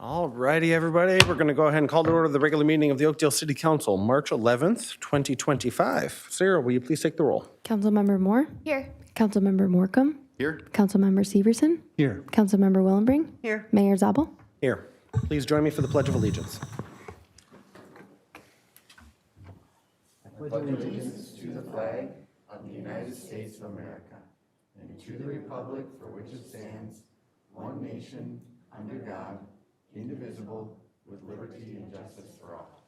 All righty, everybody. We're going to go ahead and call to order the regular meeting of the Oakdale City Council, March 11th, 2025. Sarah, will you please take the roll? Councilmember Moore? Here. Councilmember Morcom? Here. Councilmember Severson? Here. Councilmember Willenbring? Here. Mayor Zabel? Here. Please join me for the Pledge of Allegiance. pledge allegiance to the flag of the United States of America and to the republic for which it stands, one nation, under God, indivisible, with liberty and justice for all.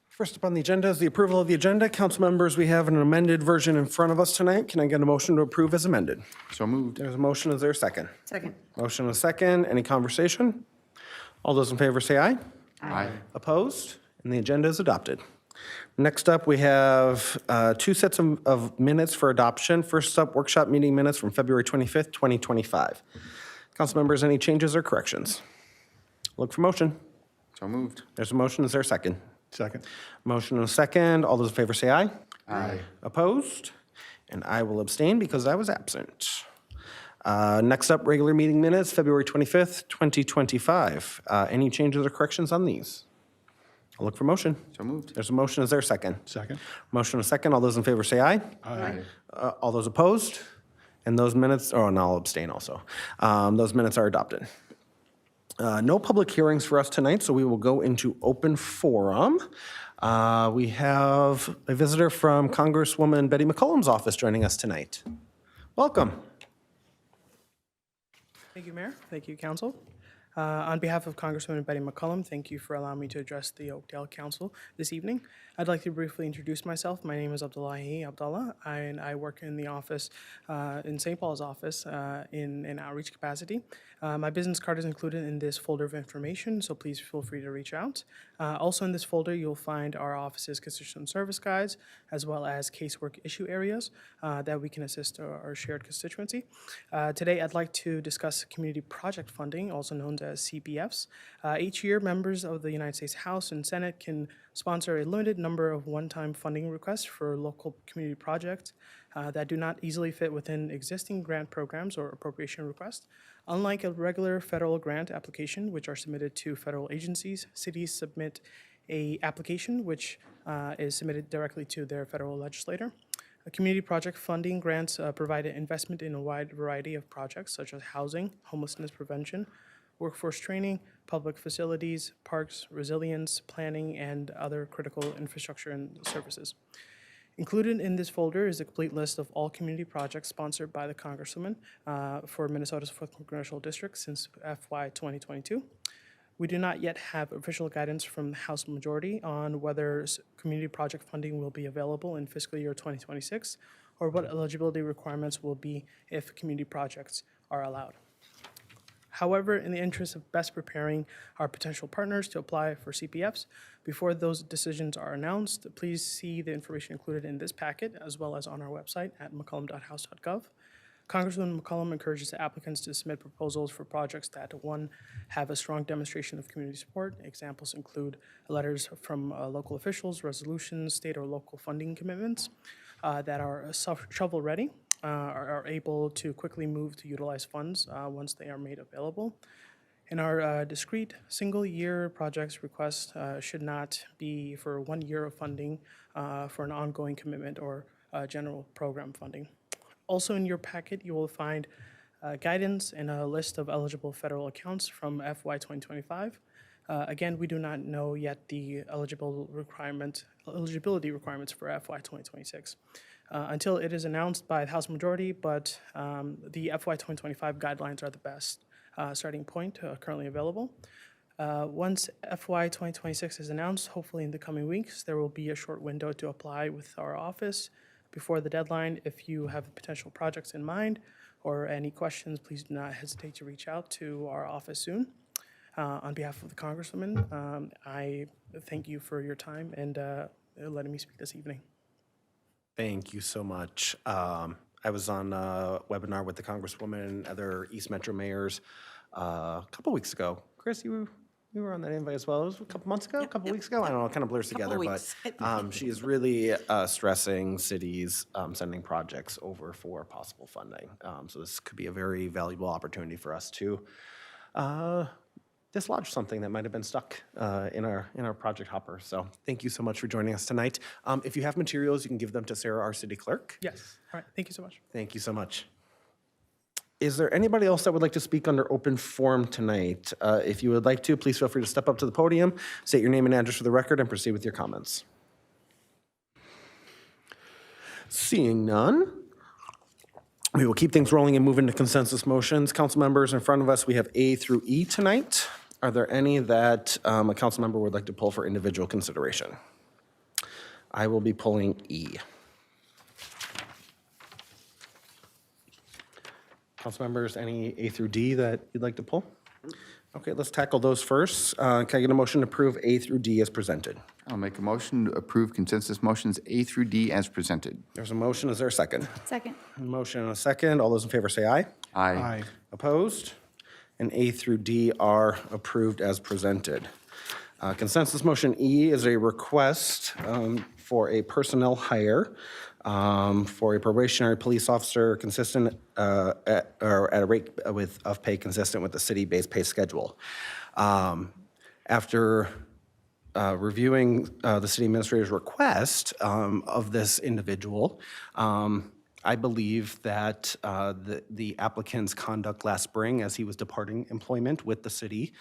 First up on the agenda is the approval of the agenda. Council members, we have an amended version in front of us tonight. Can I get a motion to approve as amended? So moved. There's a motion. Is there a second? Second. Motion and a second. Any conversation? All those in favor say aye. Aye. Opposed? And the agenda is adopted. Next up, we have two sets of minutes for adoption. First up, workshop meeting minutes from February 25th, 2025. Council members, any changes or corrections? Look for motion. So moved. There's a motion. Is there a second? Second. Motion and a second. All those in favor say aye. Aye. Opposed? And I will abstain because I was absent. Next up, regular meeting minutes, February 25th, 2025. Any changes or corrections on these? I'll look for motion. So moved. There's a motion. Is there a second? Second. Motion and a second. All those in favor say aye. Aye. All those opposed? And those minutes, oh, and I'll abstain also. Those minutes are adopted. No public hearings for us tonight, so we will go into open forum. We have a visitor from Congresswoman Betty McCollum's office joining us tonight. Welcome. Thank you, Mayor. Thank you, Council. On behalf of Congresswoman Betty McCollum, thank you for allowing me to address the Oakdale Council this evening. I'd like to briefly introduce myself. My name is Abdullahi Abdallah, and I work in the office, in St. Paul's office, in an outreach capacity. My business card is included in this folder of information, so please feel free to reach out. Also in this folder, you'll find our office's constituent service guides, as well as casework issue areas that we can assist our shared constituency. Today, I'd like to discuss community project funding, also known as CPFs. Each year, members of the United States House and Senate can sponsor a limited number of one-time funding requests for local community projects that do not easily fit within existing grant programs or appropriation requests. Unlike a regular federal grant application, which are submitted to federal agencies, cities submit a application which is submitted directly to their federal legislator. Community project funding grants provide an investment in a wide variety of projects such as housing, homelessness prevention, workforce training, public facilities, parks, resilience, planning, and other critical infrastructure and services. Included in this folder is a complete list of all community projects sponsored by the Congresswoman for Minnesota's 4th Congressional District since FY 2022. We do not yet have official guidance from the House majority on whether community project funding will be available in fiscal year 2026 or what eligibility requirements will be if community projects are allowed. However, in the interest of best preparing our potential partners to apply for CPFs, before those decisions are announced, please see the information included in this packet as well as on our website at mccollum.house.gov. Congresswoman McCollum encourages the applicants to submit proposals for projects that, one, have a strong demonstration of community support. Examples include letters from local officials, resolutions, state or local funding commitments that are shovel-ready, are able to quickly move to utilize funds once they are made available. And our discrete single-year projects request should not be for 1 year of funding for an ongoing commitment or general program funding. Also in your packet, you will find guidance and a list of eligible federal accounts from FY 2025. Again, we do not know yet the eligibility requirements for FY 2026 until it is announced by the House majority, but the FY 2025 guidelines are the best starting point currently available. Once FY 2026 is announced, hopefully in the coming weeks, there will be a short window to apply with our office before the deadline. If you have potential projects in mind or any questions, please do not hesitate to reach out to our office soon. On behalf of the Congresswoman, I thank you for your time and letting me speak this evening. Thank you so much. I was on a webinar with the Congresswoman and other East Metro mayors a couple weeks ago. Chris, you You were on that invite as well. It was a couple months ago, a couple weeks ago. I don't know, it kind of blurs together, weeks. but she is really stressing cities sending projects over for possible funding. So this could be a very valuable opportunity for us to dislodge something that might have been stuck in our project hopper. So thank you so much for joining us tonight. If you have materials, you can give them to Sarah, our city clerk. Yes. All right. Thank you so much. Thank you so much. Is there anybody else that would like to speak under open forum tonight? If you would like to, please feel free to step up to the podium, state your name and address for the record, and proceed with your comments. Seeing none, we will keep things rolling and move into consensus motions. Council members, in front of us, we have A through E tonight. Are there any that a council member would like to pull for individual consideration? I will be pulling E. Council members, any A through D that you'd like to pull? Okay, let's tackle those first. Can I get a motion to approve A through D as presented? I'll make a motion to approve consensus motions A through D as presented. There's a motion. Is there a second? Second. Motion and a second. All those in favor say aye. Aye. Opposed? And A through D are approved as presented. Consensus motion E is a request for a personnel hire for a probationary police officer consistent at a rate of pay consistent with the city-based pay schedule. After reviewing the city administrator's request of this individual, I believe that the applicant's conduct last spring as he was departing employment with the city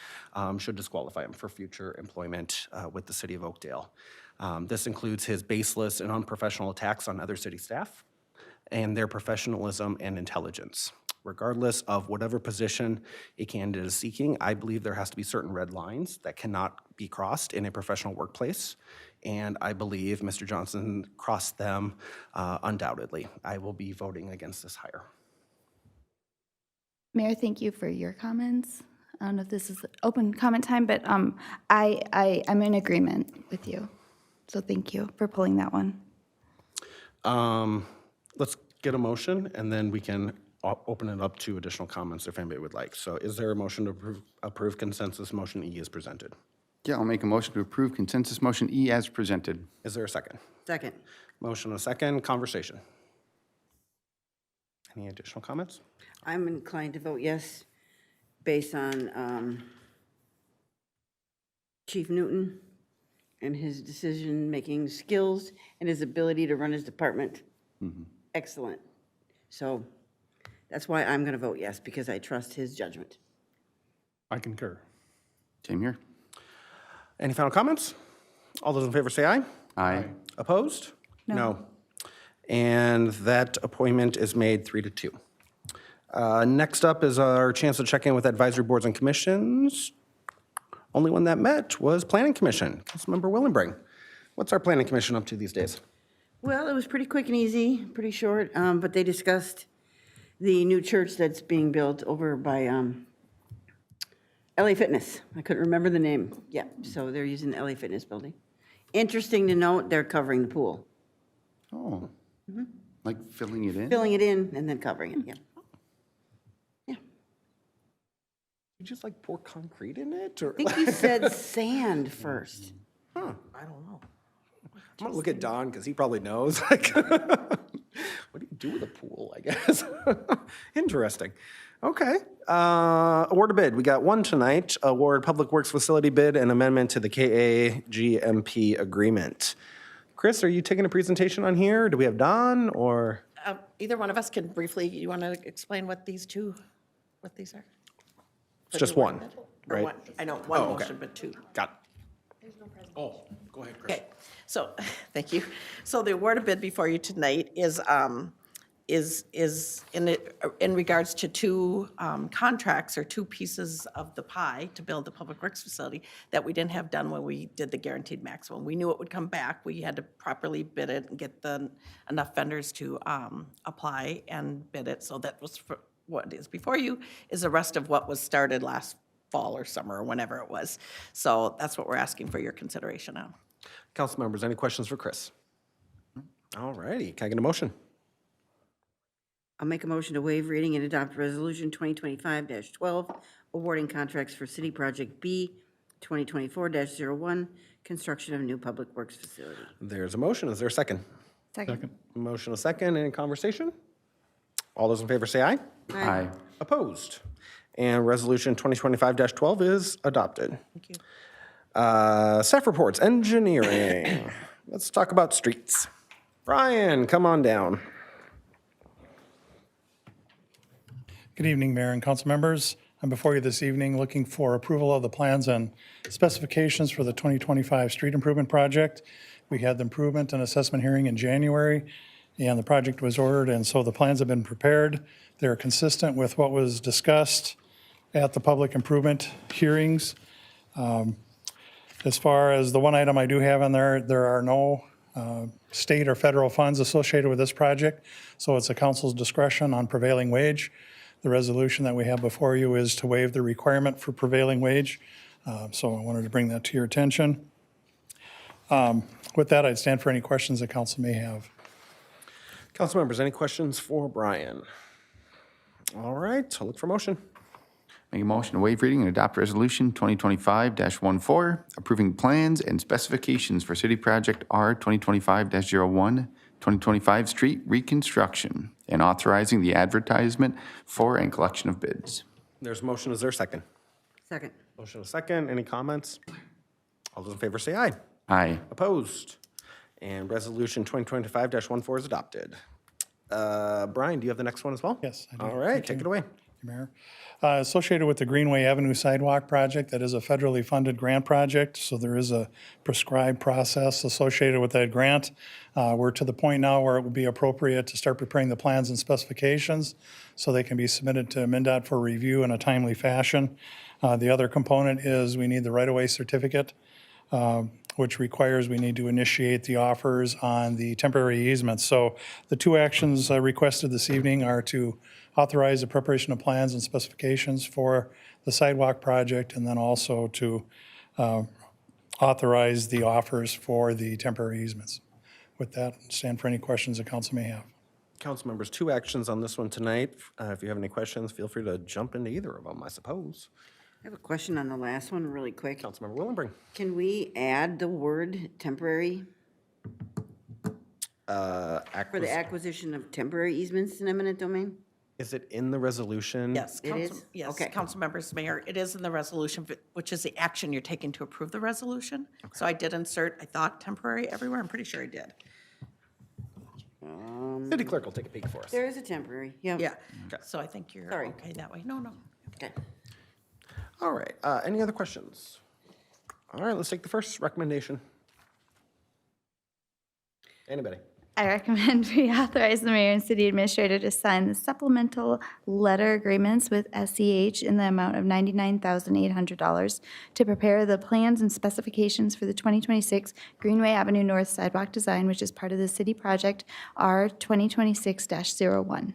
should disqualify him for future employment with the city of Oakdale. This includes his baseless and unprofessional attacks on other city staff and their professionalism and intelligence. Regardless of whatever position a candidate is seeking, I believe there has to be certain red lines that cannot be crossed in a professional workplace. And I believe Mr. Johnson crossed them undoubtedly. I will be voting against this hire. Mayor, thank you for your comments. I don't know if this is open comment time, but I'm in agreement with you. So thank you for pulling that one. Let's get a motion, and then we can open it up to additional comments if anybody would like. So is there a motion to approve consensus motion E as presented? Yeah, I'll make a motion to approve consensus motion E as presented. Is there a second? Second. Motion and a second. Conversation. Any additional comments? I'm inclined to vote yes, based on Chief Newton and his decision-making skills and his ability to run his department. Excellent. So that's why I'm going to vote yes, because I trust his judgment. I concur. Same here. Any final comments? All those in favor say aye. Aye. Opposed? No. And that appointment is made 3-2. Next up is our chance to check in with advisory boards and commissions. Only one that met was Planning Commission. Councilmember Willenbring. What's our Planning Commission up to these days? Well, it was pretty quick and easy, pretty short, but they discussed the new church that's being built over by LA Fitness. I couldn't remember the name. Yeah, so they're using the LA Fitness building. Interesting to note, they're covering the pool. Oh. Like filling it in? Filling it in and then covering it, yeah. Yeah. You just like pour concrete in it? Or I think you said sand first. I don't know. I'm gonna look at Don because he probably knows. Like, what do you do with a pool, I guess? Interesting. Okay. Award a bid. We got one tonight. Award Public Works Facility bid and amendment to the KAGMP agreement. Chris, are you taking a presentation on here? Do we have Don or? Either one of us can briefly, you want to explain what these are? It's just one, Or right? one? I know, one Oh, okay. motion, but two. Got it. Oh, go ahead, Chris. Okay, so, thank you. So the award of bid before you tonight is in regards to two contracts or two pieces of the pie to build the public works facility that we didn't have done when we did the guaranteed maximum. We knew it would come back. We had to properly bid it and get enough vendors to apply and bid it. So that was what is before you is the rest of what was started last fall or summer or whenever it was. So that's what we're asking for your consideration on. Council members, any questions for Chris? All righty. Can I get a motion? I'll make a motion to waive reading and adopt Resolution 2025-12, awarding contracts for City Project B 2024-01, construction of new public works facility. There's a motion. Is there a second? Second. Motion a second. Any conversation? All those in favor say aye. Aye. Opposed? And Resolution 2025-12 is adopted. Thank you. Staff reports, engineering. Let's talk about streets. Brian, come on down. Good evening, Mayor and council members. I'm before you this evening looking for approval of the plans and specifications for the 2025 street improvement project. We had the improvement and assessment hearing in January, and the project was ordered, and so the plans have been prepared. They're consistent with what was discussed at the public improvement hearings. As far as the one item I do have on there, there are no state or federal funds associated with this project, so it's a council's discretion on prevailing wage. The resolution that we have before you is to waive the requirement for prevailing wage, so I wanted to bring that to your attention. With that, I'd stand for any questions that council may have. Council members, any questions for Brian? All right, I'll look for motion. Make a motion to waive reading and adopt Resolution 2025-14, approving plans and specifications for City Project R 2025-01, 2025 street reconstruction, and authorizing the advertisement for and collection of bids. There's a motion. Is there a second? Second. Motion a second. Any comments? All those in favor say aye. Aye. Opposed? And Resolution 2025-14 is adopted. Brian, do you have the next one as well? Yes, I do. All right, Thank take you. it away. Mayor. Associated with the Greenway Avenue Sidewalk Project, that is a federally funded grant project, so there is a prescribed process associated with that grant. We're to the point now where it would be appropriate to start preparing the plans and specifications so they can be submitted to MnDOT for review in a timely fashion. The other component is we need the right-of-way certificate, which requires we need to initiate the offers on the temporary easements. So the two actions requested this evening are to authorize the preparation of plans and specifications for the sidewalk project, and then also to authorize the offers for the temporary easements. With that, stand for any questions the council may have. Council members, two actions on this one tonight. If you have any questions, feel free to jump into either of them, I suppose. I have a question on the last one really quick. Councilmember Willenbring. Can we add the word temporary for the acquisition of temporary easements in eminent domain? Is it in the resolution? Yes, It is? yes, Okay. council members, mayor, it is in the resolution, which is the action you're taking to approve the resolution. So I did insert, I thought temporary everywhere, I'm pretty sure I did. City clerk will take a peek for us. There is a temporary, yeah. Yeah, so I think you're Sorry. okay that way. No, no. Okay. All right, any other questions? All right, let's take the first recommendation. Anybody? I recommend we authorize the mayor and city administrator to sign the supplemental letter agreements with SEH in the amount of $99,800 to prepare the plans and specifications for the 2026 Greenway Avenue North Sidewalk design, which is part of the city project R 2026-01.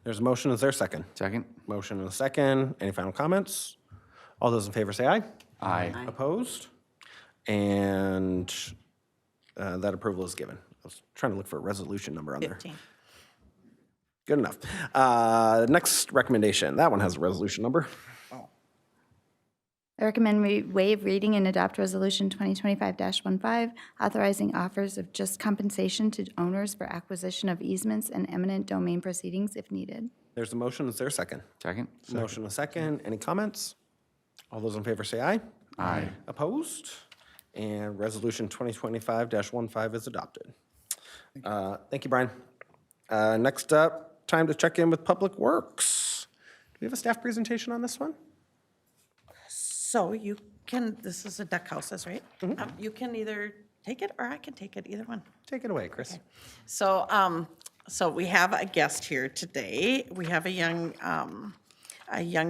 There's a motion. Is there a second? Second? Motion and a second. Any final comments? All those in favor say aye. Aye. Opposed? And that approval is given. I was trying to look for a resolution number on there. 15. Good enough. Next recommendation. That one has a resolution number. I recommend we waive reading and adopt Resolution 2025-15, authorizing offers of just compensation to owners for acquisition of easements and eminent domain proceedings if needed. There's a motion. Is there a second? Second? Motion and a second. Any comments? All those in favor say aye. Aye. Opposed? And Resolution 2025-15 is adopted. Thank you, Brian. Next up, time to check in with Public Works. Do we have a staff presentation on this one? So you can, this is a deck houses, right? You can either take it or I can take it, either one. Take it away, Chris. So, so we have a guest here today. We have a young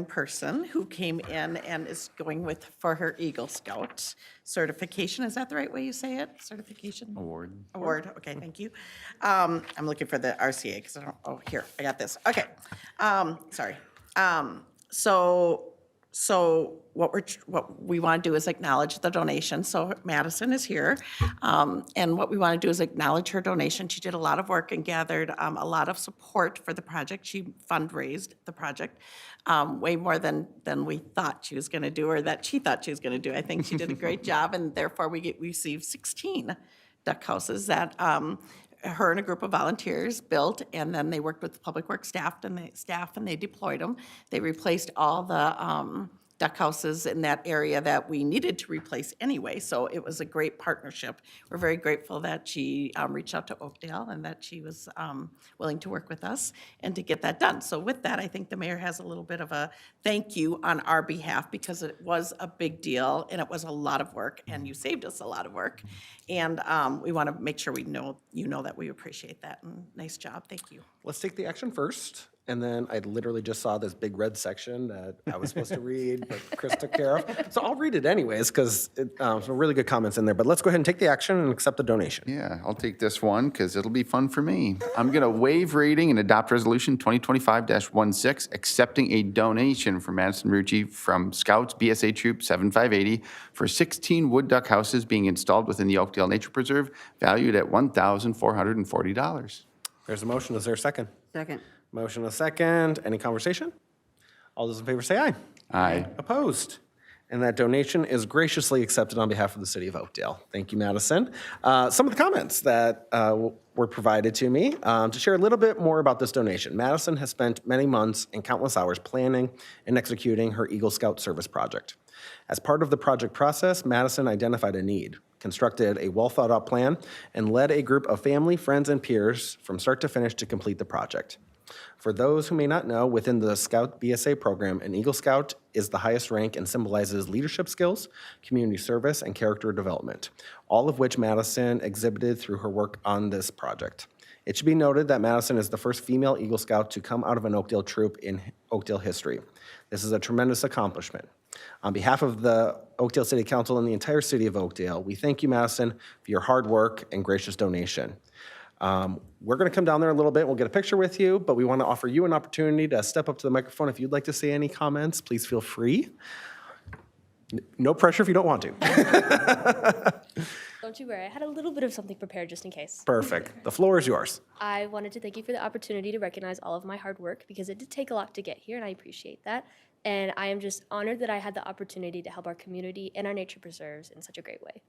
person who came in and is going for her Eagle Scout certification. Is that the right way you say it? Certification? Award. Award, okay, thank you. I'm looking for the RCA because I don't, oh, here, I got this. Okay, sorry. So So what we want to do is acknowledge the donation. So Madison is here, and what we want to do is acknowledge her donation. She did a lot of work and gathered a lot of support for the project. She fundraised the project way more than we thought she was going to do, or that she thought she was going to do. I think she did a great job, and therefore we received 16 duck houses that her and a group of volunteers built, and then they worked with the public works staff and they deployed them. They replaced all the duck houses in that area that we needed to replace anyway, so it was a great partnership. We're very grateful that she reached out to Oakdale and that she was willing to work with us and to get that done. So with that, I think the mayor has a little bit of a thank you on our behalf, because it was a big deal and it was a lot of work, and you saved us a lot of work. And we want to make sure you know that we appreciate that, and nice job, thank you. Let's take the action first. And then I literally just saw this big red section that I was supposed to read, but Chris took care of. So I'll read it anyways, because some really good comments in there. But let's go ahead and take the action and accept the donation. Yeah, I'll take this one because it'll be fun for me. I'm going to waive reading and adopt Resolution 2025-16, accepting a donation from Madison Rucci from Scouts BSA Troop 7580 for 16 wood duck houses being installed within the Oakdale Nature Preserve, valued at $1,440. There's a motion. Is there a second? Second. Motion and a second. Any conversation? All those in favor say aye. Aye. Opposed? And that donation is graciously accepted on behalf of the city of Oakdale. Thank you, Madison. Some of the comments that were provided to me to share a little bit more about this donation. Madison has spent many months and countless hours planning and executing her Eagle Scout service project. As part of the project process, Madison identified a need, constructed a well-thought-out plan, and led a group of family, friends, and peers from start to finish to complete the project. For those who may not know, within the Scout BSA program, an Eagle Scout is the highest rank and symbolizes leadership skills, community service, and character development, all of which Madison exhibited through her work on this project. It should be noted that Madison is the first female Eagle Scout to come out of an Oakdale troop in Oakdale history. This is a tremendous accomplishment. On behalf of the Oakdale City Council and the entire city of Oakdale, we thank you, Madison, for your hard work and gracious donation. We're going to come down there a little bit. We'll get a picture with you, but we want to offer you an opportunity to step up to the microphone. If you'd like to say any comments, please feel free. No pressure if you don't want to. Don't you worry. I had a little bit of something prepared just in case. Perfect. The floor is yours. I wanted to thank you for the opportunity to recognize all of my hard work, because it did take a lot to get here, and I appreciate that. And I am just honored that I had the opportunity to help our community and our nature preserves in such a great way.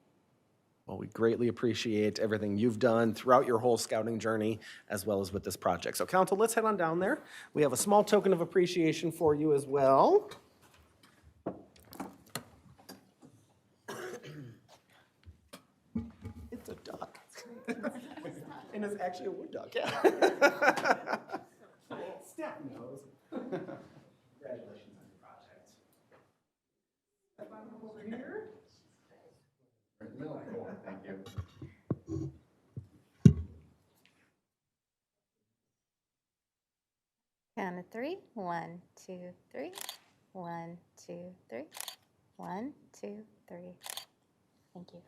Well, we greatly appreciate everything you've done throughout your whole scouting journey, as well as with this project. So, Council, let's head on down there. We have a small token of appreciation for you as well. It's a duck. And it's actually a wood duck, yeah. Staff knows. Congratulations on your project. Step on over here. Thank you. Count of three. 1, 2, 3. 1, 2, 3. 1, 2, 3. Thank you.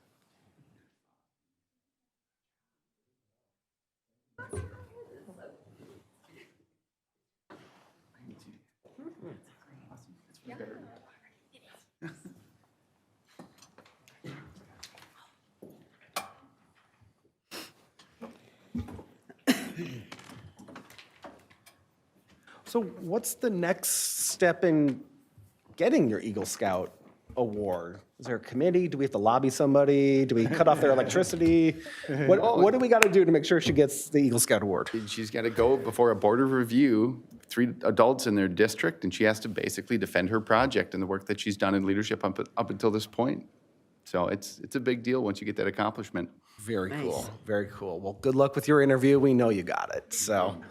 So what's the next step in getting your Eagle Scout award? Is there a committee? Do we have to lobby somebody? Do we cut off their electricity? What do we got to do to make sure she gets the Eagle Scout award? She's got to go before a board of review, 3 adults in their district, and she has to basically defend her project and the work that she's done in leadership up until this point. So it's a big deal once you get that accomplishment. Very cool. Very cool. Well, good luck with your interview. We know you got it. So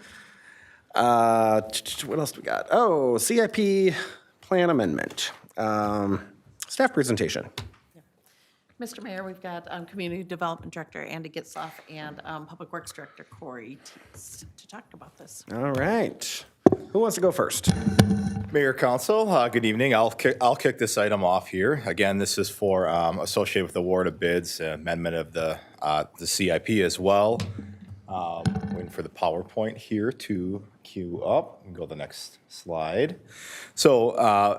what else do we got? Oh, CIP plan amendment. Staff presentation. Mr. Mayor, we've got Community Development Director Andy Gitzoff and Public Works Director Corey to talk about this. All right. Who wants to go first? Mayor, Council, good evening. I'll kick this item off here. Again, this is for associated with the award of bids, amendment of the CIP as well. We waiting for the PowerPoint here to queue up. And go to the next slide. So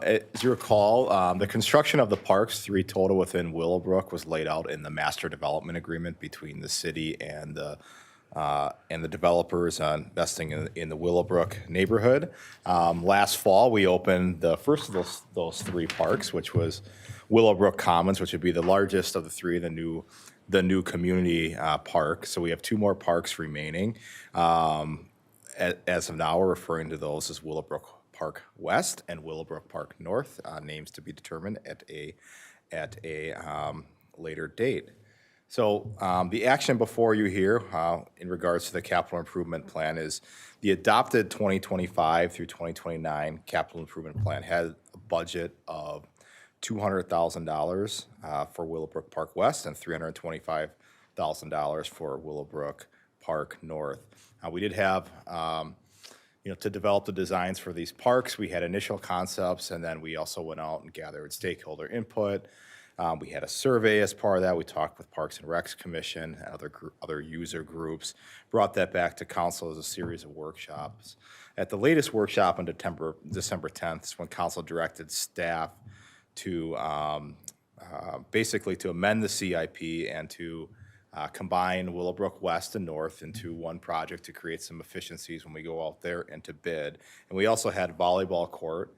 as you recall, the construction of the parks, 3 total within Willowbrook, was laid out in the master development agreement between the city and the developers investing in the Willowbrook neighborhood. Last fall, we opened the first of those 3 parks, which was Willowbrook Commons, which would be the largest of the 3, the new community park. So we have 2 more parks remaining. As of now, we're referring to those as Willowbrook Park West and Willowbrook Park North, names to be determined at a later date. So the action before you here in regards to the capital improvement plan is the adopted 2025 through 2029 capital improvement plan had a budget of $200,000 for Willowbrook Park West and $325,000 for Willowbrook Park North. We did have, to develop the designs for these parks, we had initial concepts, and then we also went out and gathered stakeholder input. We had a survey as part of that. We talked with Parks and Recs Commission and other user groups, brought that back to council as a series of workshops. At the latest workshop on December 10th is when council directed staff to basically to amend the CIP and to combine Willowbrook West and North into one project to create some efficiencies when we go out there and to bid. And we also had volleyball court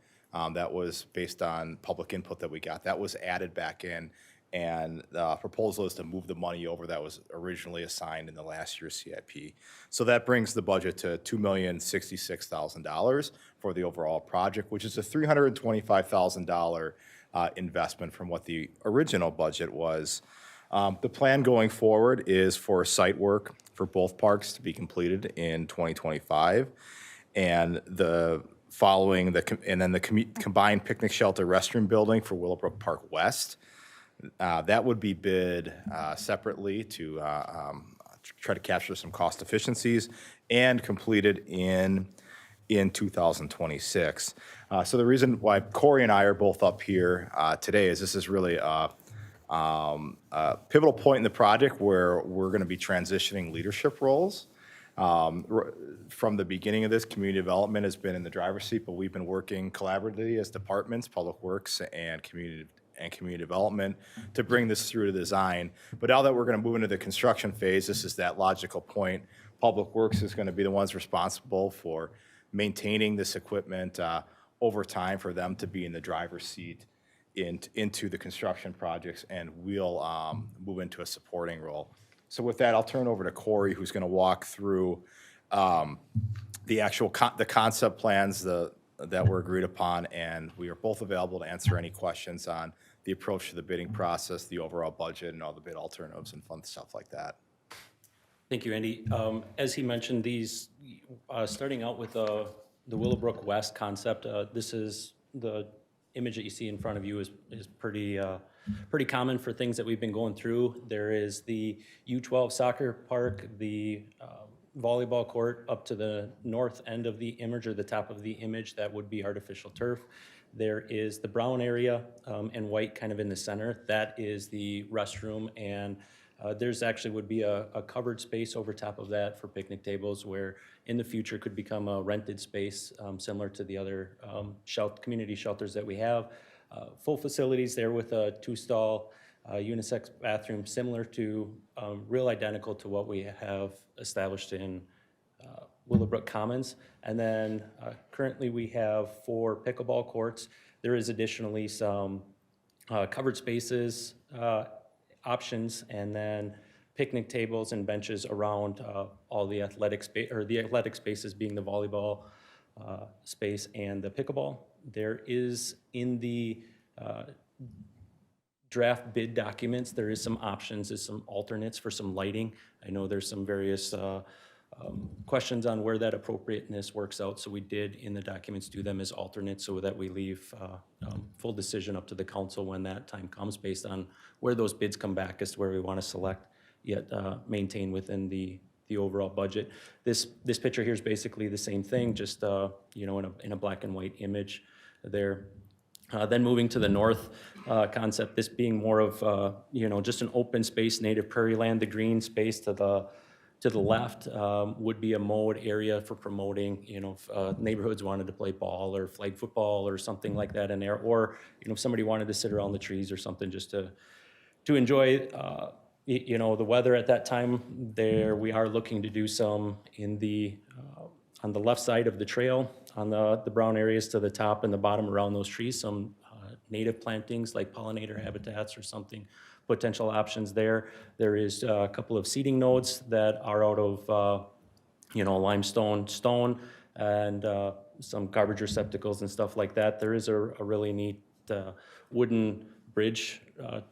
that was based on public input that we got. That was added back in, and the proposal is to move the money over that was originally assigned in the last year's CIP. So that brings the budget to $2,066,000 for the overall project, which is a $325,000 investment from what the original budget was. The plan going forward is for site work for both parks to be completed in 2025, and the combined picnic shelter restroom building for Willowbrook Park West. That would be bid separately to try to capture some cost efficiencies and completed in 2026. So the reason why Corey and I are both up here today is this is really a pivotal point in the project where we're going to be transitioning leadership roles. From the beginning of this, community development has been in the driver's seat, but we've been working collaboratively as departments, Public Works and community development to bring this through to design. But now that we're going to move into the construction phase, this is that logical point. Public Works is going to be the ones responsible for maintaining this equipment over time for them to be in the driver's seat into the construction projects, and we'll move into a supporting role. So with that, I'll turn over to Corey, who's going to walk through the actual the concept plans that were agreed upon, and we are both available to answer any questions on the approach to the bidding process, the overall budget, and all the bid alternatives and fun stuff like that. Thank you, Andy. As he mentioned, these starting out with the Willowbrook West concept, this is the image that you see in front of you is pretty common for things that we've been going through. There is the U12 soccer park, the volleyball court up to the north end of the image, or the top of the image, that would be artificial turf. There is the brown area and white kind of in the center. That is the restroom, and there's actually would be a covered space over top of that for picnic tables, where in the future could become a rented space similar to the other community shelters that we have. Full facilities there with a 2-stall unisex bathroom, similar to, real identical to what we have established in Willowbrook Commons. And then currently we have 4 pickleball courts. There is additionally some covered spaces options, and then picnic tables and benches around all the athletic space, or the athletic spaces being the volleyball space and the pickleball. There is in the draft bid documents, there is some options, is some alternates for some lighting. I know there's some various questions on where that appropriateness works out, so we did in the documents do them as alternates so that we leave full decision up to the council when that time comes, based on where those bids come back as to where we want to select, yet maintain within the overall budget. This picture here is basically the same thing, just in a black and white image there. Then moving to the north concept, this being more of just an open space, native prairie land, the green space to the To the left would be a mowed area for promoting, if neighborhoods wanted to play ball or flag football or something like that in there, or, if somebody wanted to sit around the trees or something just to enjoy, the weather at that time. There, we are looking to do some on the left side of the trail, on the brown areas to the top and the bottom around those trees, some native plantings like pollinator habitats or something, potential options there. There is a couple of seeding nodes that are out of, limestone stone and some garbage receptacles and stuff like that. There is a really neat wooden bridge.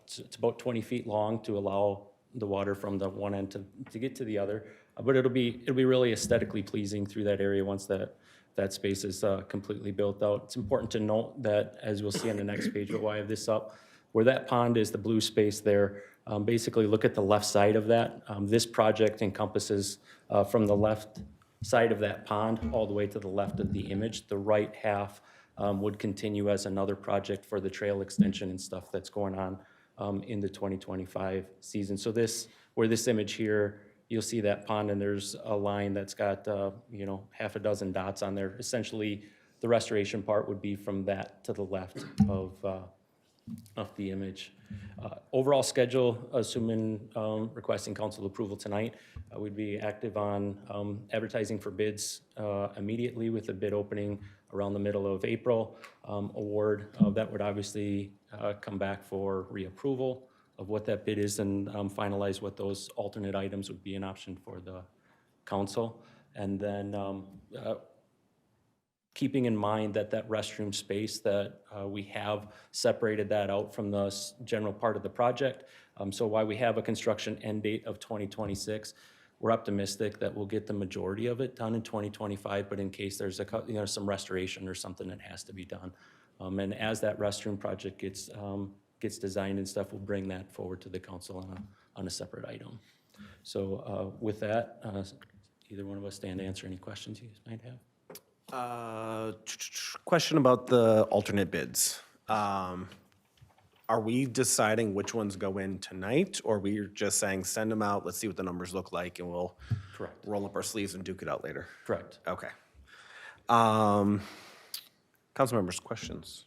It's about 20 feet long to allow the water from the one end to get to the other. But it'll be really aesthetically pleasing through that area once that space is completely built out. It's important to note that, as we'll see on the next page, but why I have this up, where that pond is, the blue space there, basically look at the left side of that. This project encompasses from the left side of that pond all the way to the left of the image. The right half would continue as another project for the trail extension and stuff that's going on in the 2025 season. So where this image here, you'll see that pond, and there's a line that's got, half a dozen dots on there. Essentially, the restoration part would be from that to the left of the image. Overall schedule, assuming requesting council approval tonight, we'd be active on advertising for bids immediately, with a bid opening around the middle of April. Award that would obviously come back for reapproval of what that bid is, and finalize what those alternate items would be an option for the council. And then keeping in mind that restroom space, that we have separated that out from the general part of the project. So while we have a construction end date of 2026, we're optimistic that we'll get the majority of it done in 2025, but in case there's some restoration or something that has to be done. And as that restroom project gets designed and stuff, we'll bring that forward to the council on a separate item. So with that, either one of us stand to answer any questions you guys might have. Question about the alternate bids. Are we deciding which ones go in tonight, or we're just saying send them out, let's see what the numbers look like, and we'll Correct. roll up our sleeves and duke it out later? Correct. Okay. Council members, questions?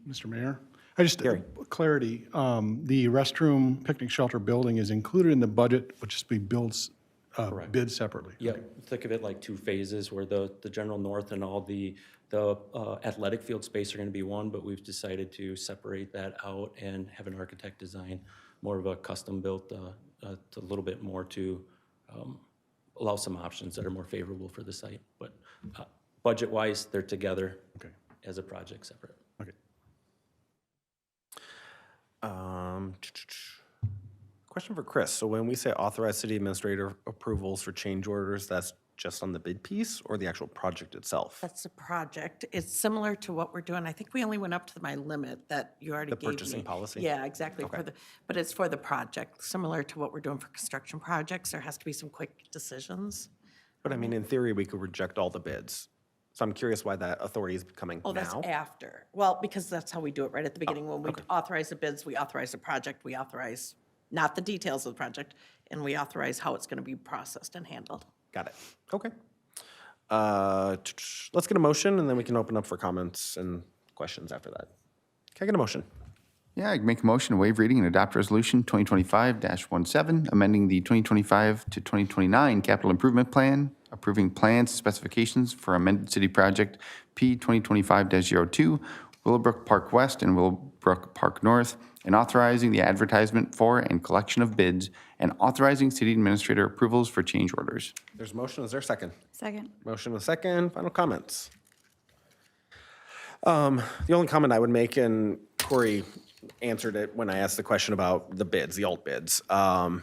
Mr. Mayor, I just, clarity, the restroom picnic shelter building is included in the budget, which just be bid separately. Yeah, think of it like two phases, where the general north and all the athletic field space are going to be one, but we've decided to separate that out and have an architect design more of a custom built, a little bit more to allow some options that are more favorable for the site. But budget-wise, they're together as a project separate. Okay. Question for Chris. So when we say authorize city administrator approvals for change orders, that's just on the bid piece or the actual project itself? That's a project. It's similar to what we're doing. I think we only went up to my limit that you already gave me. The purchasing policy? Yeah, exactly. Okay. But it's for the project, similar to what we're doing for construction projects. There has to be some quick decisions. But I mean, in theory, we could reject all the bids. So I'm curious why that authority is coming now. Oh, that's after. Well, because that's how we do it right at the beginning. When we authorize the bids, we authorize the project, we authorize not the details of the project, and we authorize how it's going to be processed and handled. Got it. Okay. Let's get a motion, and then we can open up for comments and questions after that. Can I get a motion? Yeah, I can make a motion to waive reading and adopt resolution 2025-17, amending the 2025 to 2029 capital improvement plan, approving plans, specifications for amended city project P 2025-02, Willowbrook Park West and Willowbrook Park North, and authorizing the advertisement for and collection of bids, and authorizing city administrator approvals for change orders. There's a motion. Is there a second? Second. Motion with second. Final comments. The only comment I would make, and Corey answered it when I asked the question about the bids, the alt bids. I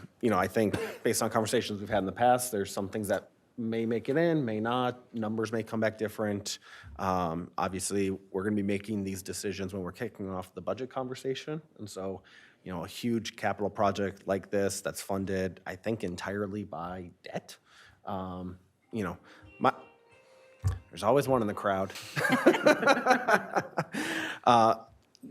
think based on conversations we've had in the past, there's some things that may make it in, may not. Numbers may come back different. Obviously, we're going to be making these decisions when we're kicking off the budget conversation. And so, a huge capital project like this that's funded, I think, entirely by debt. There's always one in the crowd.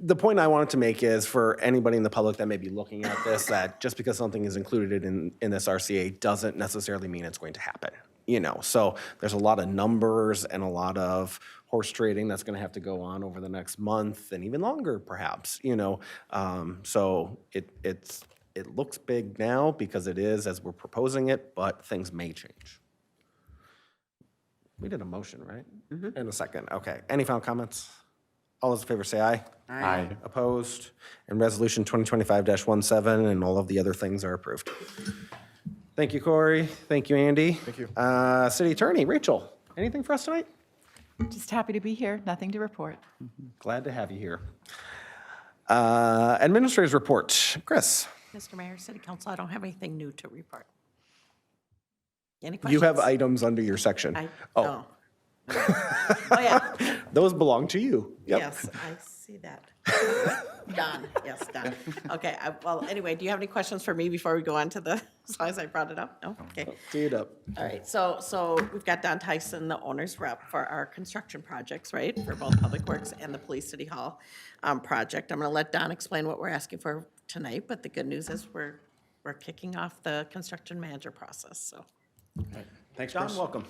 the point I wanted to make is for anybody in the public that may be looking at this, that just because something is included in this RCA doesn't necessarily mean it's going to happen. So there's a lot of numbers and a lot of horse trading that's going to have to go on over the next month and even longer, perhaps. So it looks big now because it is as we're proposing it, but things may change. We did a motion, right? In a second. Okay. Any final comments? All those in favor say aye. Aye. Opposed? And Resolution 2025-17 and all of the other things are approved. Thank you, Corey. Thank you, Andy. Thank you. City Attorney, Rachel, anything for us tonight? Just happy to be here. Nothing to report. Glad to have you here. Administrator's report. Chris. Mr. Mayor, City Council, I don't have anything new to report. Any questions? You have items under your section. Oh, yeah. Those belong to you. Yep. Yes, I see that. Done, yes, done. Okay, well, anyway, do you have any questions for me before we go on to the, as long as I brought it up? No? Okay. Tee it up. All right, so we've got Don Tyson, the owner's rep for our construction projects, right? For both Public Works and the Police City Hall project. I'm gonna let Don explain what we're asking for tonight, but the good news is we're kicking off the construction manager process, so. Thanks, John, Chris. welcome.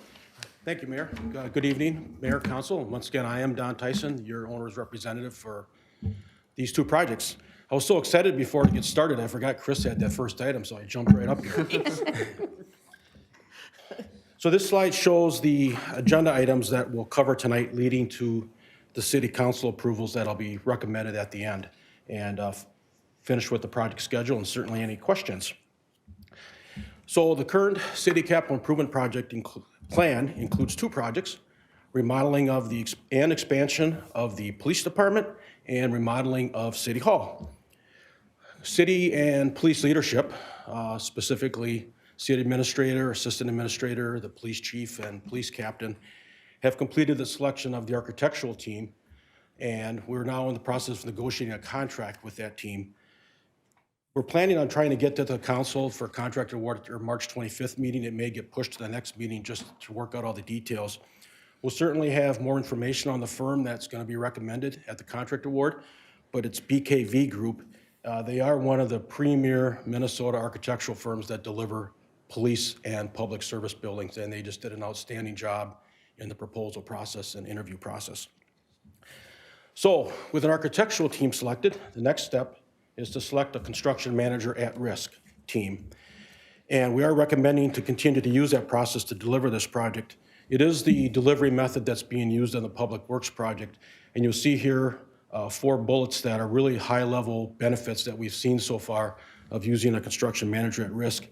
Thank you, Mayor. Good evening, Mayor, Council. Once again, I am Don Tyson, your owner's representative for these two projects. I was so excited before to get started, I forgot Chris had that first item, so I jumped right up here. So this slide shows the agenda items that we'll cover tonight leading to the city council approvals that'll be recommended at the end, and finish with the project schedule and certainly any questions. So the current city capital improvement project plan includes two projects: remodeling of and expansion of the police department and remodeling of City Hall. City and police leadership, specifically city administrator, assistant administrator, the police chief, and police captain, have completed the selection of the architectural team, and we're now in the process of negotiating a contract with that team. We're planning on trying to get to the council for contract award at our March 25th meeting. It may get pushed to the next meeting just to work out all the details. We'll certainly have more information on the firm that's going to be recommended at the contract award, but it's BKV Group. They are one of the premier Minnesota architectural firms that deliver police and public service buildings, and they just did an outstanding job in the proposal process and interview process. So with an architectural team selected, the next step is to select a construction manager at risk team. And we are recommending to continue to use that process to deliver this project. It is the delivery method that's being used on the Public Works project. And you'll see here 4 bullets that are really high-level benefits that we've seen so far of using a construction manager at risk.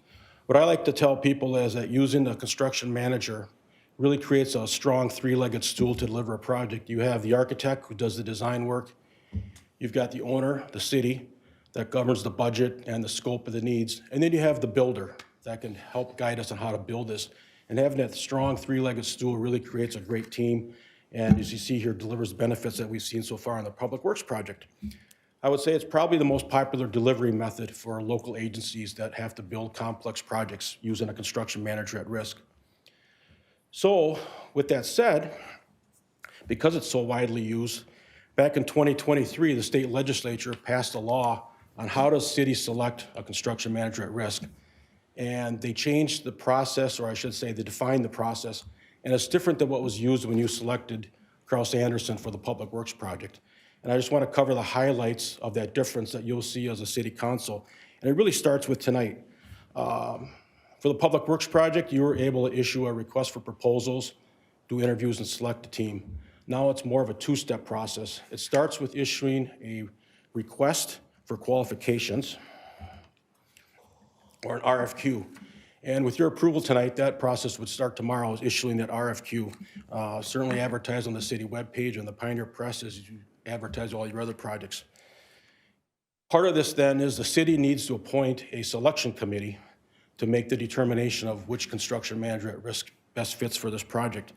What I like to tell people is that using a construction manager really creates a strong 3-legged stool to deliver a project. You have the architect who does the design work. You've got the owner, the city, that governs the budget and the scope of the needs. And then you have the builder that can help guide us on how to build this. And having that strong 3-legged stool really creates a great team. And as you see here, delivers the benefits that we've seen so far in the Public Works project. I would say it's probably the most popular delivery method for local agencies that have to build complex projects using a construction manager at risk. So with that said, because it's so widely used, back in 2023, the state legislature passed a law on how does cities select a construction manager at risk. And they changed the process, or I should say they defined the process, and it's different than what was used when you selected Kraus Anderson for the Public Works project. And I just want to cover the highlights of that difference that you'll see as a city council. And it really starts with tonight. For the Public Works project, you were able to issue a request for proposals, do interviews, and select a team. Now it's more of a 2-step process. It starts with issuing a request for qualifications, or an RFQ. And with your approval tonight, that process would start tomorrow, is issuing that RFQ. Certainly advertised on the city webpage and the Pioneer Press as you advertise all your other projects. Part of this then is the city needs to appoint a selection committee to make the determination of which construction manager at risk best fits for this project.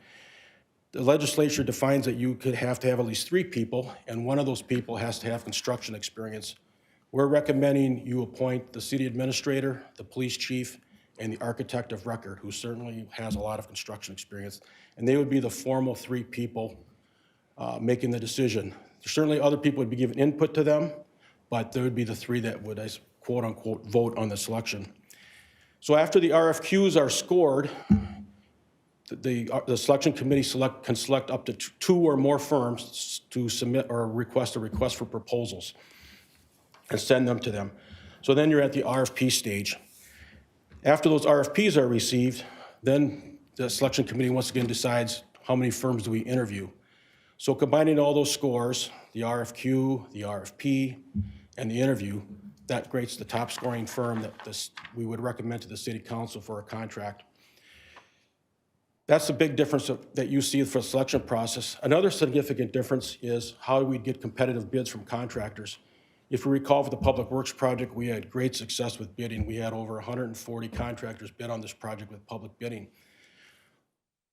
The legislature defines that you could have to have at least 3 people, and one of those people has to have construction experience. We're recommending you appoint the city administrator, the police chief, and the architect of record, who certainly has a lot of construction experience. And they would be the formal 3 people making the decision. Certainly other people would be giving input to them, but there would be the three that would, quote unquote, vote on the selection. So after the RFQs are scored, the selection committee can select up to two or more firms to submit or request a request for proposals and send them to them. So then you're at the RFP stage. After those RFPs are received, then the selection committee once again decides how many firms do we interview. So combining all those scores, the RFQ, the RFP, and the interview, that rates the top scoring firm that we would recommend to the city council for a contract. That's the big difference that you see for the selection process. Another significant difference is how we get competitive bids from contractors. If you recall, for the Public Works project, we had great success with bidding. We had over 140 contractors bid on this project with public bidding.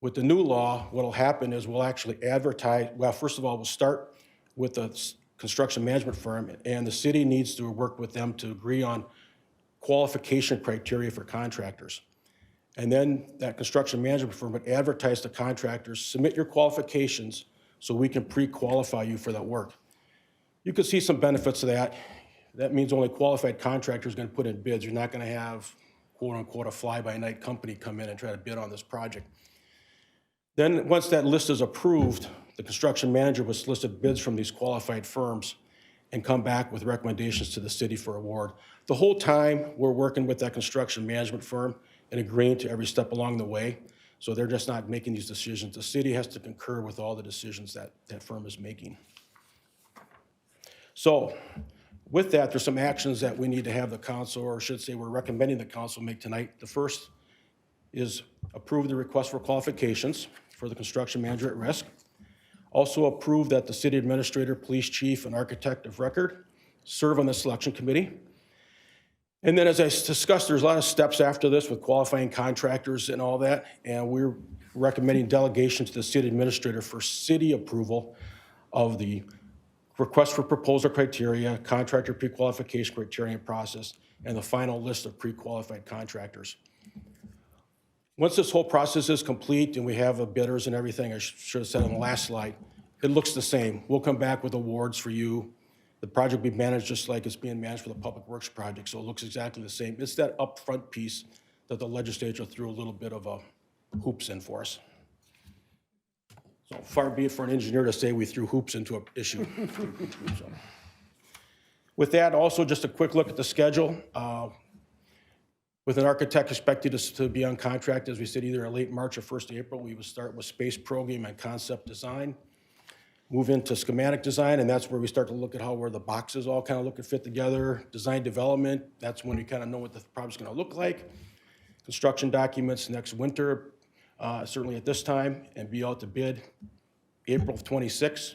With the new law, what will happen is we'll actually advertise, well, first of all, we'll start with the construction management firm, and the city needs to work with them to agree on qualification criteria for contractors. And then that construction management firm would advertise to contractors, submit your qualifications so we can pre-qualify you for that work. You could see some benefits of that. That means only qualified contractors are going to put in bids. You're not going to have, quote unquote, a fly-by-night company come in and try to bid on this project. Then once that list is approved, the construction manager will solicit bids from these qualified firms and come back with recommendations to the city for award. The whole time we're working with that construction management firm and agreeing to every step along the way. So they're just not making these decisions. The city has to concur with all the decisions that that firm is making. So with that, there's some actions that we need to have the council, or I should say we're recommending the council make tonight. The first is approve the request for qualifications for the construction manager at risk. Also approve that the city administrator, police chief, and architect of record serve on the selection committee. And then as I discussed, there's a lot of steps after this with qualifying contractors and all that, and we're recommending delegation to the city administrator for city approval of the request for proposal criteria, contractor pre-qualification criteria process, and the final list of pre-qualified contractors. Once this whole process is complete and we have the bidders and everything, I should have said on the last slide, it looks the same. We'll come back with awards for you. The project will be managed just like it's being managed for the Public Works project, so it looks exactly the same. It's that upfront piece that the legislature threw a little bit of a hoops in for us. So far be it for an engineer to say we threw hoops into an issue. So. With that, also just a quick look at the schedule. With an architect expected to be on contract, as we said, either late March or 1st April, we would start with space program and concept design, move into schematic design, and that's where we start to look at where the boxes all kind of look and fit together. Design development, that's when we kind of know what the project's going to look like. Construction documents next winter, certainly at this time, and be out to bid April of 26,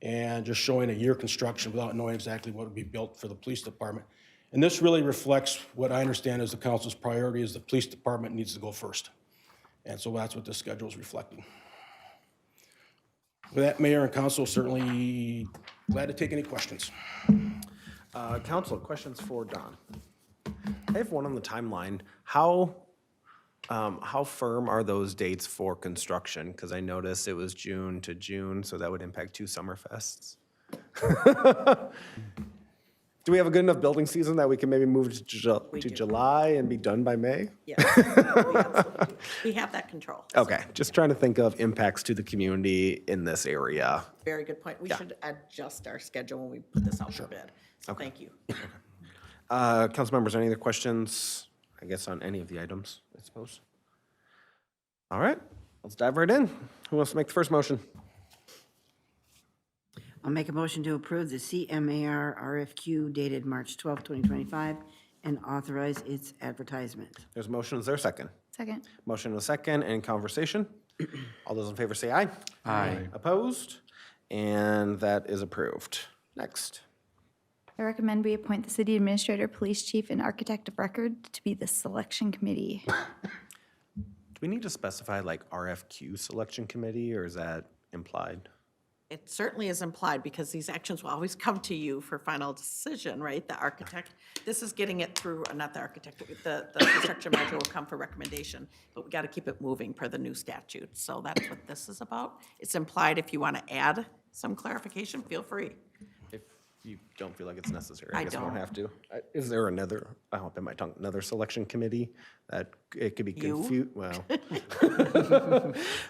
and just showing a year construction without knowing exactly what would be built for the police department. And this really reflects what I understand as the council's priority is the police department needs to go first. And so that's what this schedule is reflecting. With that, Mayor and Council, certainly glad to take any questions. Council, questions for Don? I have one on the timeline. How firm are those dates for construction? Because I noticed it was June to June, so that would impact 2 summer fests. Do we have a good enough building season that we can maybe move to July and be done by May? Yes, we absolutely do. We have that control. Okay, just trying to think of impacts to the community in this area. Very good point. We should adjust our schedule when we put this out for bid. So thank you. Council members, any other questions, I guess, on any of the items, I suppose? All right, let's dive right in. Who wants to make the first motion? I'll make a motion to approve the CMAR RFQ dated March 12, 2025, and authorize its advertisement. There's a motion, is there a second? Second. Motion and a second, any conversation? All those in favor say aye. Aye. Opposed? And that is approved. Next. I recommend we appoint the city administrator, police chief, and architect of record to be the selection committee. Do we need to specify like RFQ selection committee, or is that implied? It certainly is implied because these actions will always come to you for final decision, right? The architect, this is getting it through, not the architect, the construction manager will come for recommendation, but we got to keep it moving per the new statute. So that's what this is about. It's implied if you want to add some clarification, feel free. If you don't feel like it's necessary, I I guess you don't don't. have to. Is there another, I hope in my tongue, another selection committee that it could be confused? Well.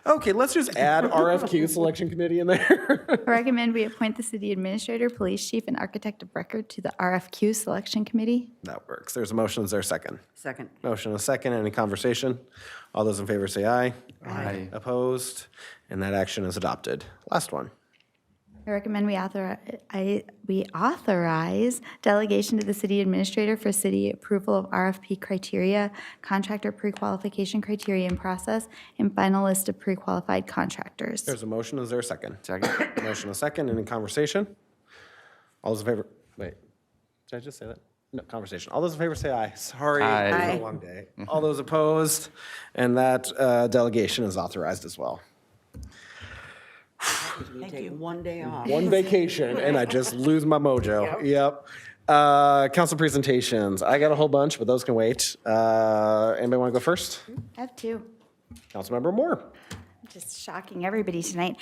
Okay, let's just add RFQ selection committee in there. I recommend we appoint the city administrator, police chief, and architect of record to the RFQ selection committee. That works. There's a motion. Is there a second? Second. Motion and a second. Any conversation? All those in favor say aye. Aye. Opposed? And that action is adopted. Last one. I recommend we authorize delegation to the city administrator for city approval of RFP criteria, contractor pre-qualification criteria and process, and final list of pre-qualified contractors. There's a motion. Is there a second? Second. Motion and a second. Any conversation? All those in favor, wait, did I just say that? No, conversation. All those in favor say aye. Sorry, Aye. it's Aye. been a long day. All those opposed? And that delegation is authorized as well. We take 1 day off. One vacation and I just lose my mojo. Yep. Council presentations. I got a whole bunch, but those can wait. Anybody want to go first? I have two. Councilmember Moore. Just shocking everybody tonight.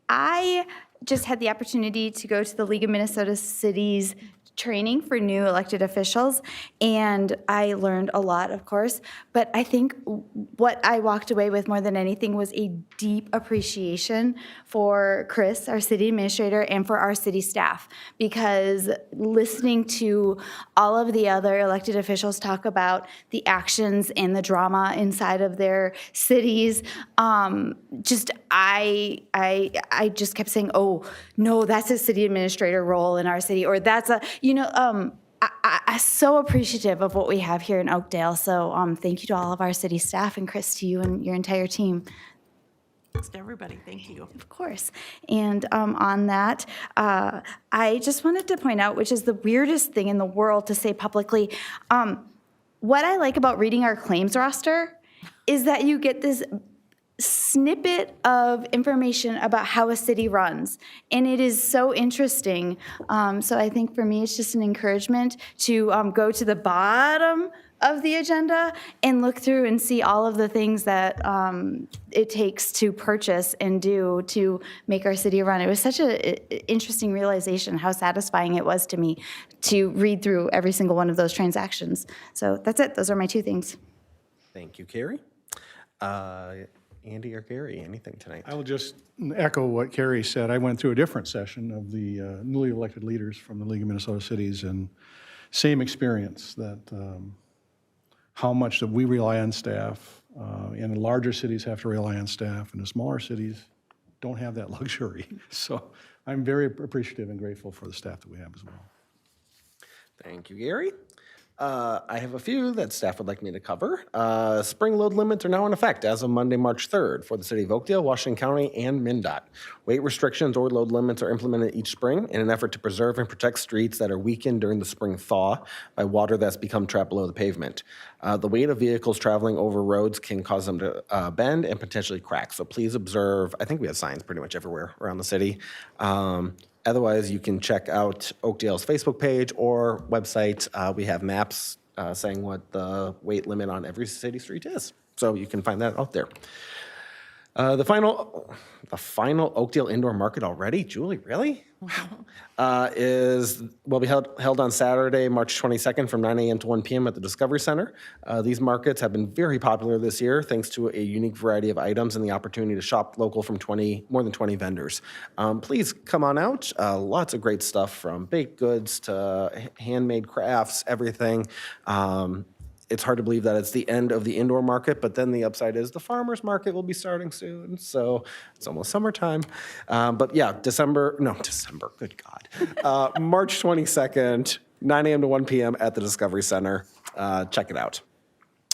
I just had the opportunity to go to the League of Minnesota Cities training for new elected officials, and I learned a lot, of course, but I think what I walked away with more than anything was a deep appreciation for Chris, our city administrator, and for our city staff, because listening to all of the other elected officials talk about the actions and the drama inside of their cities, I just kept saying, oh, no, that's a city administrator role in our city, or that's a, I'm so appreciative of what we have here in Oakdale. So thank you to all of our city staff, and Chris, to you and your entire team. Thanks to everybody, thank you. Of course. And on that, I just wanted to point out, which is the weirdest thing in the world to say publicly, what I like about reading our claims roster is that you get this snippet of information about how a city runs. And it is so interesting. So I think for me, it's just an encouragement to go to the bottom of the agenda and look through and see all of the things that it takes to purchase and do to make our city run. It was such an interesting realization how satisfying it was to me to read through every single one of those transactions. So that's it. Those are my two things. Thank you, Carrie. Andy or Gary, anything tonight? I will just echo what Carrie said. I went through a different session of the newly elected leaders from the League of Minnesota Cities, and same experience that how much that we rely on staff, and the larger cities have to rely on staff, and the smaller cities don't have that luxury. So I'm very appreciative and grateful for the staff that we have as well. Thank you, Gary. I have a few that staff would like me to cover. Spring load limits are now in effect as of Monday, March 3rd for the city of Oakdale, Washington County, and MnDOT. Weight restrictions or load limits are implemented each spring in an effort to preserve and protect streets that are weakened during the spring thaw by water that's become trapped below the pavement. The weight of vehicles traveling over roads can cause them to bend and potentially crack. So please observe, I think we have signs pretty much everywhere around the city. Otherwise, you can check out Oakdale's Facebook page or website. We have maps saying what the weight limit on every city street is. So you can find that out there. The final Oakdale Indoor Market already? Julie, really? Wow. Will be held on Saturday, March 22nd from 9 a.m. to 1 p.m. at the Discovery Center. These markets have been very popular this year thanks to a unique variety of items and the opportunity to shop local from more than 20 vendors. Please come on out. Lots of great stuff from baked goods to handmade crafts, everything. It's hard to believe that it's the end of the indoor market, but then the upside is the farmer's market will be starting soon, so it's almost summertime. But yeah, December, good God. March 22nd, 9 a.m. to 1 p.m. at the Discovery Center. Check it out.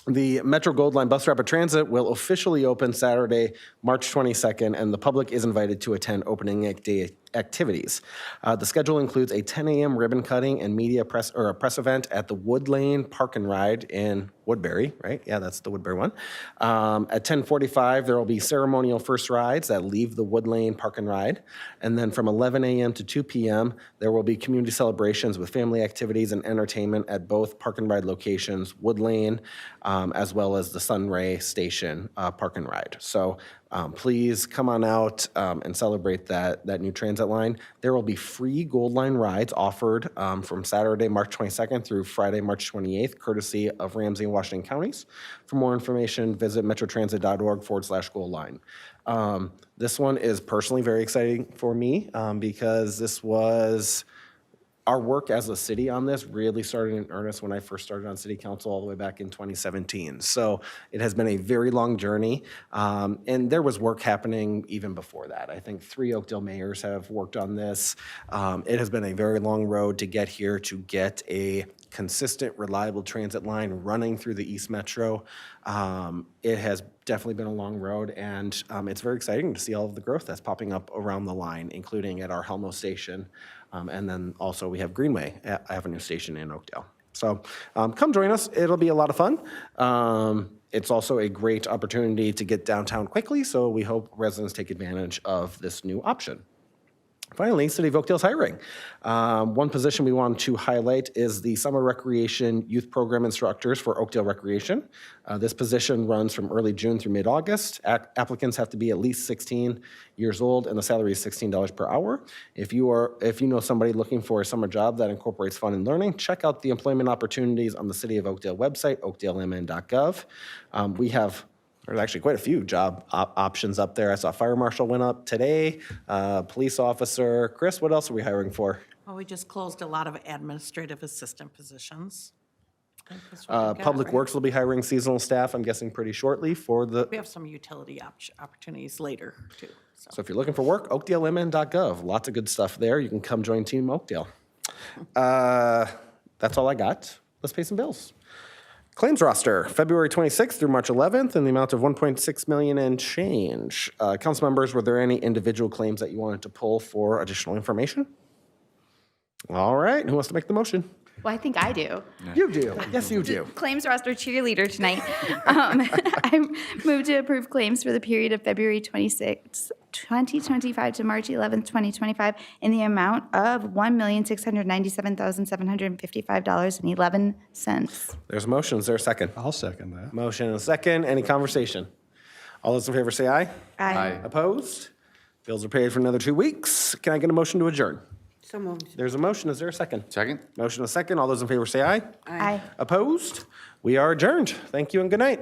The Metro Gold Line Bus Rapid Transit will officially open Saturday, March 22nd, and the public is invited to attend opening day activities. The schedule includes a 10 a.m. ribbon cutting and media press event at the Wood Lane Park and Ride in Woodbury, right? Yeah, that's the Woodbury one. At 10:45, there will be ceremonial first rides that leave the Wood Lane Park and Ride. And then from 11 a.m. to 2 p.m., there will be community celebrations with family activities and entertainment at both Park and Ride locations, Wood Lane, as well as the Sunray Station Park and Ride. So please come on out and celebrate that new transit line. There will be free Gold Line rides offered from Saturday, March 22nd through Friday, March 28th, courtesy of Ramsey and Washington counties. For more information, visit metrotransit.org/Gold Line. This one is personally very exciting for me because this was our work as a city on this really started in earnest when I first started on city council all the way back in 2017. So it has been a very long journey, and there was work happening even before that. I think 3 Oakdale mayors have worked on this. It has been a very long road to get here, to get a consistent, reliable transit line running through the East Metro. It has definitely been a long road, and it's very exciting to see all of the growth that's popping up around the line, including at our Helmo station. And then also we have Greenway Avenue Station in Oakdale. So come join us. It'll be a lot of fun. It's also a great opportunity to get downtown quickly, so we hope residents take advantage of this new option. Finally, City of Oakdale's hiring. One position we want to highlight is the Summer Recreation Youth Program Instructors for Oakdale Recreation. This position runs from early June through mid-August. Applicants have to be at least 16 years old, and the salary is $16 per hour. If you know somebody looking for a summer job that incorporates fun and learning, check out the employment opportunities on the City of Oakdale website, oakdalemn.gov. There's actually quite a few job options up there. I saw fire marshal went up today, police officer. Chris, what else are we hiring for? Well, we just closed a lot of administrative assistant positions. I think that's what we've got, Public right? Works will be hiring seasonal staff, I'm guessing pretty shortly for the. We have some utility opportunities later, too. So if you're looking for work, oakdalemn.gov. Lots of good stuff there. You can come join Team Oakdale. That's all I got. Let's pay some bills. Claims roster, February 26th through March 11th, in the amount of $1.6 million and change. Council members, were there any individual claims that you wanted to pull for additional information? All right, who wants to make the motion? Well, I think I do. You do. Yes, you do. Claims roster cheerleader tonight. I move to approve claims for the period of February 26, 2025 to March 11, 2025 in the amount of $1,697,755.11. There's a motion. Is there a second? I'll second that. Motion and a second. Any conversation? All those in favor say aye. Aye. Opposed? Bills are paid for another 2 weeks. Can I get a motion to adjourn? So moved. There's a motion. Is there a second? Second? Motion and a second. All those in favor say aye. Aye. Opposed? We are adjourned. Thank you and good night.